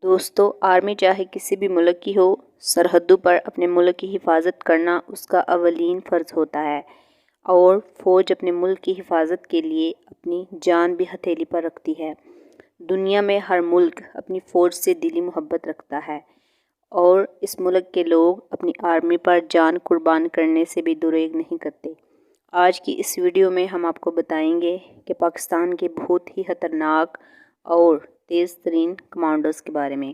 دوستو، آرمی چاہے کسی بھی ملک کی ہو، سرحدوں پر اپنے ملک کی حفاظت کرنا اس کا اولین فرض ہوتا ہے اور فوج اپنے ملک کی حفاظت کے لیے اپنی جان بھی ہتھیلی پر رکھتی ہے۔ دنیا میں ہر ملک اپنی فوج سے دلی محبت رکھتا ہے اور اس ملک کے لوگ اپنی آرمی پر جان قربان کرنے سے بھی دریغ نہیں کرتے۔ آج کی اس ویڈیو میں ہم آپ کو بتائیں گے کہ پاکستان کے بہت ہی خطرناک اور تیز ترین کمانڈوز کے بارے میں۔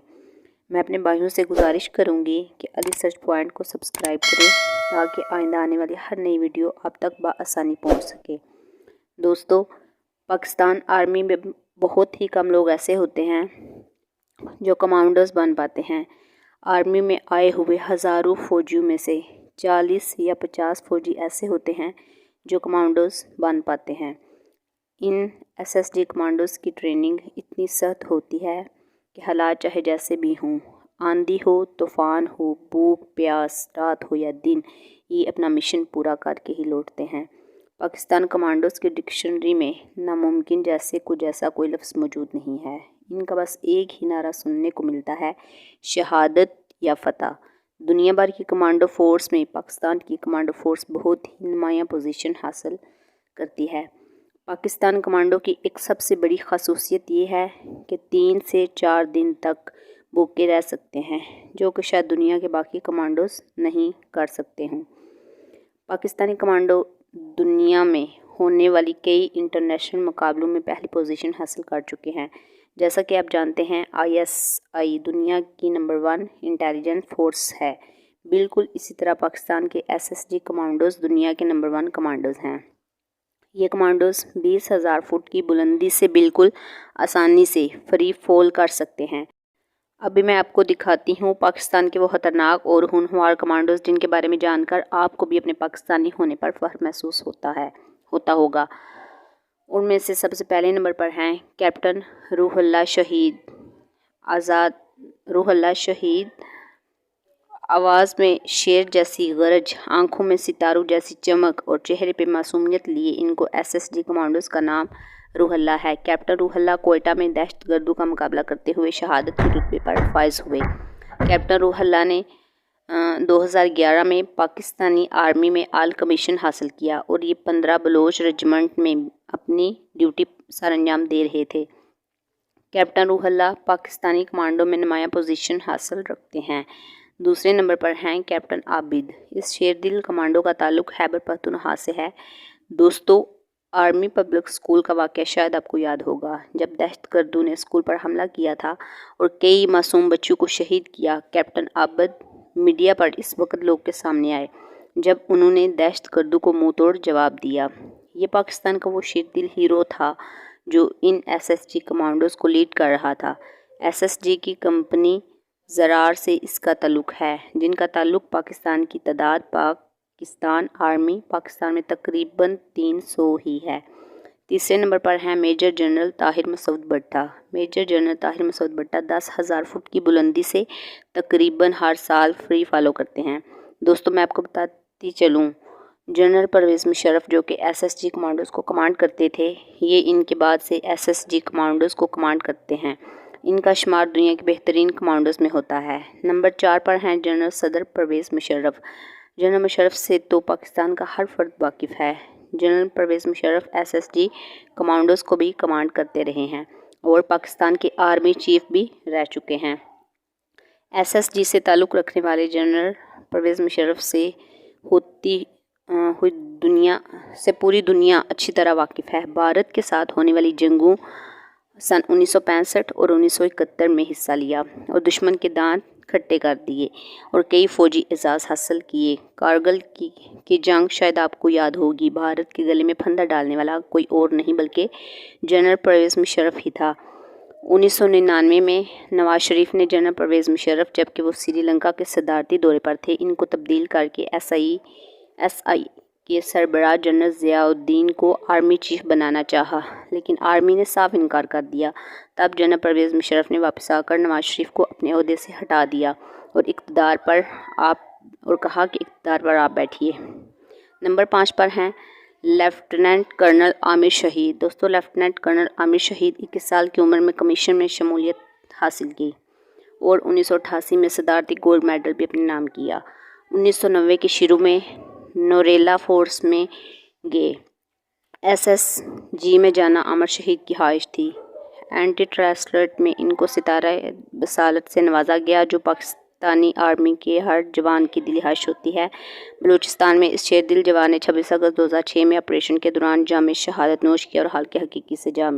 میں اپنے بھائیوں سے گزارش کروں گی کہ علی سرچ پوائنٹ کو سبسکرائب کریں تاکہ آئندہ آنے والی ہر نئی ویڈیو آپ تک بآسانی پہنچ سکے۔ دوستو، پاکستان آرمی میں بہت ہی کم لوگ ایسے ہوتے ہیں جو کمانڈوز بن پاتے ہیں۔ آرمی میں آئے ہوئے ہزاروں فوجیوں میں سے 40 یا 50 فوجی ایسے ہوتے ہیں جو کمانڈوز بن پاتے ہیں۔ ان SSG کمانڈوز کی ٹریننگ اتنی سخت ہوتی ہے کہ حالات چاہے جیسے بھی ہوں، آندھی ہو، طوفان ہو، بھوک پیاس، رات ہو یا دن، یہ اپنا مشن پورا کر کے ہی لوٹتے ہیں۔ پاکستان کمانڈوز کی ڈکشنری میں ناممکن جیسے کچھ ایسا کوئی لفظ موجود نہیں ہے۔ ان کا بس ایک ہی نعرہ سننے کو ملتا ہے: شہادت یا فتح۔ دنیا بھر کی کمانڈو فورس میں پاکستان کی کمانڈو فورس بہت ہی نمایاں پوزیشن حاصل کرتی ہے۔ پاکستان کمانڈو کی ایک سب سے بڑی خصوصیت یہ ہے کہ 3 سے 4 دن تک بھوکے رہ سکتے ہیں، جو کہ شاید دنیا کے باقی کمانڈوز نہیں کر سکتے ہوں۔ پاکستانی کمانڈو دنیا میں ہونے والی کئی انٹرنیشنل مقابلوں میں پہلی پوزیشن حاصل کر چکے ہیں۔ جیسا کہ آپ جانتے ہیں، ISI دنیا کی نمبر 1 انٹیلیجنس فورس ہے۔ بالکل اسی طرح پاکستان کے SSG کمانڈوز دنیا کے نمبر 1 کمانڈوز ہیں۔ یہ کمانڈوز 20,000 فٹ کی بلندی سے بالکل آسانی سے فری فال کر سکتے ہیں۔ ابھی میں آپ کو دکھاتی ہوں پاکستان کے وہ خطرناک اور ہونہار کمانڈوز جن کے بارے میں جان کر آپ کو بھی اپنے پاکستانی ہونے پر فخر محسوس ہوتا ہوگا۔ ان میں سے سب سے پہلے نمبر پر ہیں کیپٹن روح اللہ شہید۔ روح اللہ شہید آواز میں شیر جیسی غرج، آنکھوں میں ستاروں جیسی چمک اور چہرے پہ معصومیت لیے ان کو SSG کمانڈوز کا نام روح اللہ ہے۔ کیپٹن روح اللہ کوئٹہ میں دہشت گردوں کا مقابلہ کرتے ہوئے شہادت کے رتبے پر فائز ہوئے۔ کیپٹن روح اللہ نے 2011 میں پاکستانی آرمی میں اعلیٰ کمیشن حاصل کیا اور یہ 15 بلوچ ریجمنٹ میں اپنی ڈیوٹی سر انجام دے رہے تھے۔ کیپٹن روح اللہ پاکستانی کمانڈو میں نمایاں پوزیشن حاصل رکھتے ہیں۔ دوسرے نمبر پر ہیں کیپٹن عابد۔ اس شیر دل کمانڈو کا تعلق خیبر پختونخوا سے ہے۔ دوستو، آرمی پبلک اسکول کا واقعہ شاید آپ کو یاد ہوگا، جب دہشت گردوں نے اسکول پر حملہ کیا تھا اور کئی معصوم بچوں کو شہید کیا۔ کیپٹن عابد میڈیا پر اس وقت لوگ کے سامنے آئے جب انہوں نے دہشت گردوں کو منہ توڑ جواب دیا۔ یہ پاکستان کا وہ شیر دل ہیرو تھا جو ان SSG کمانڈوز کو لیڈ کر رہا تھا۔ SSG کی کمپنی زرار سے اس کا تعلق ہے، جن کا تعلق پاکستان کی تعداد پاکستان آرمی پاکستان میں تقریباً 300 ہی ہے۔ تیسرے نمبر پر ہیں میجر جنرل طاہر مسعود بھٹہ۔ میجر جنرل طاہر مسعود بھٹہ 10,000 فٹ کی بلندی سے تقریباً ہر سال فری فالو کرتے ہیں۔ دوستو، میں آپ کو بتاتی چلوں، جنرل پرویز مشرف جو کہ SSG کمانڈوز کو کمانڈ کرتے تھے، یہ ان کے بعد سے SSG کمانڈوز کو کمانڈ کرتے ہیں۔ ان کا شمار دنیا کے بہترین کمانڈوز میں ہوتا ہے۔ نمبر 4 پر ہیں جنرل صدر پرویز مشرف۔ جنرل مشرف سے تو پاکستان کا ہر فرد واقف ہے۔ General Pervez Musharraf SSG commandos کو بھی کمانڈ کرتے رہے ہیں اور پاکستان کے آرمی چیف بھی رہ چکے ہیں۔ SSG سے تعلق رکھنے والے جنرل پرویز مشرف سے پوری دنیا اچھی طرح واقف ہے۔ بھارت کے ساتھ ہونے والی جنگوں سن 1965 اور 1971 میں حصہ لیا اور دشمن کے دانت کھٹے کر دیے اور کئی فوجی اعزاز حاصل کیے۔ کارگل کی جنگ شاید آپ کو یاد ہوگی۔ بھارت کے گلے میں پھندا ڈالنے والا کوئی اور نہیں بلکہ جنرل پرویز مشرف ہی تھا۔ 1999 میں نواز شریف نے جنرل پرویز مشرف، جبکہ وہ سری لنکا کے صدارتی دورے پر تھے، ان کو تبدیل کر کے SI کے سربراہ جنرل ضیاء الدین کو آرمی چیف بنانا چاہا، لیکن آرمی نے صاف انکار کر دیا۔ تب جنرل پرویز مشرف نے واپس آ کر نواز شریف کو اپنے عہدے سے ہٹا دیا اور کہا کہ اقتدار پر آپ بیٹھیے۔ نمبر 5 پر ہیں لیفٹیننٹ کرنل عامر شہید۔ دوستو، لیفٹیننٹ کرنل عامر شہید 21 سال کی عمر میں کمیشن میں شمولیت حاصل کی اور 1988 میں صدارتی گولڈ میڈل بھی اپنے نام کیا۔ 1990 کے شروع میں نوریلا فورس میں گئے۔ SSG میں جانا امر شہید کی خواہش تھی۔ اینٹی ٹرسٹ میں ان کو ستارہ رسالت سے نوازا گیا، جو پاکستانی آرمی کے ہر جوان کی دلی خواہش ہوتی ہے۔ بلوچستان میں اس شیر دل جوان نے 26 اگست 2006 میں آپریشن کے دوران جام شہادت نوش کیا اور حالت حقیقی سے جا ملا۔